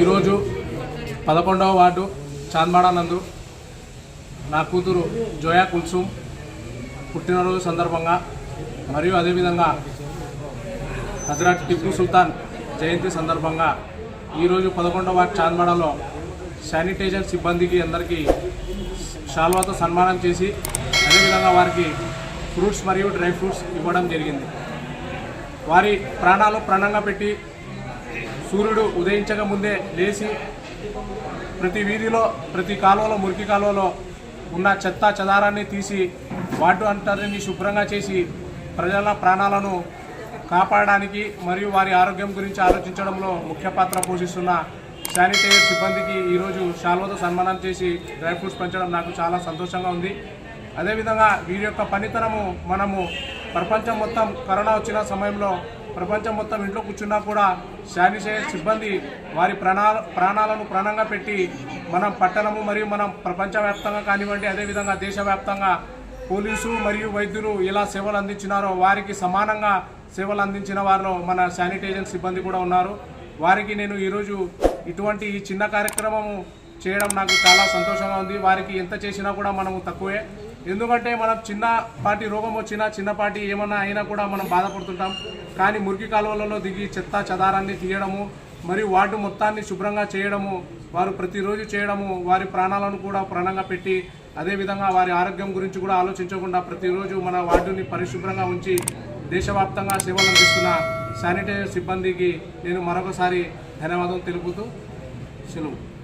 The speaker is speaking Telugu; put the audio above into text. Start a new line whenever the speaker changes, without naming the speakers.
ఈరోజు 11వ వార్డు చాంద్మాడ నందు నా కూతురు జోయా కుల్సుమ్ పుట్టినరోజు సందర్భంగా మరియు అదేవిధంగా హజరత్ టిప్పు సుల్తాన్ జయంతి సందర్భంగా ఈరోజు 11వ వార్డు చాంద్మాడలో శానిటైజర్ సిబ్బందికి అందరికీ షాల్వాతో సన్మానం చేసి అదేవిధంగా వారికి ఫ్రూట్స్ మరియు డ్రై ఫ్రూట్స్ ఇవ్వడం జరిగింది. వారి ప్రాణాలు ప్రాణంగా పెట్టి సూర్యుడు ఉదయించక ముందే లేచి ప్రతి వీధిలో ప్రతి కాలువలో మురికి కాలువలో ఉన్న చెత్త చెదారాన్ని తీసి వార్డు అంతరిని శుభ్రంగా చేసి ప్రజల ప్రాణాలను కాపాడడానికి మరియు వారి ఆరోగ్యం గురించి ఆలోచించడంలో ముఖ్య పాత్ర పోషిస్తున్న శానిటైజర్ సిబ్బందికి ఈరోజు షాల్వాతో సన్మానం చేసి డ్రై ఫ్రూట్స్ పంచడం నాకు చాలా సంతోషంగా ఉంది. అదేవిధంగా వీరి యొక్క పనితనము మనము ప్రపంచం మొత్తం కరోనా వచ్చిన సమయంలో ప్రపంచం మొత్తం ఇంట్లో కూర్చున్నా కూడా శానిటైజర్ సిబ్బంది వారి ప్రాణాలను ప్రాణంగా పెట్టి మనం పట్టణము మరియు మనం ప్రపంచవ్యాప్తంగా కానివ్వండి అదేవిధంగా దేశవ్యాప్తంగా పోలీసు మరియు వైద్యులు ఎలా సేవలు అందించినారో వారికి సమానంగా సేవలు అందించిన వారిలో మన శానిటైజర్ సిబ్బంది కూడా ఉన్నారు. వారికి నేను ఈరోజు ఇటువంటి ఈ చిన్న కార్యక్రమము చేయడం నాకు చాలా సంతోషంగా ఉంది. వారికి ఎంత చేసినా కూడా మనము తక్కువే. ఎందుకంటే మనం చిన్నపాటి రోగం వచ్చినా చిన్నపాటి ఏమన్నా అయినా కూడా మనం బాధపడుతుంటాం. కానీ మురికి కాలువలలో దిగి చెత్త చెదారాన్ని తీయడము మరియు వార్డు మొత్తాన్ని శుభ్రంగా చేయడము వారు ప్రతిరోజు చేయడము వారి ప్రాణాలను కూడా ప్రాణంగా పెట్టి అదేవిధంగా వారి ఆరోగ్యం గురించి కూడా ఆలోచించకుండా ప్రతిరోజు మన వార్డుని పరిశుభ్రంగా ఉంచి దేశవ్యాప్తంగా సేవలు అందిస్తున్న శానిటైజర్ సిబ్బందికి నేను మరొకసారి ధన్యవాదాలు తెలుపుతూ సెలవు.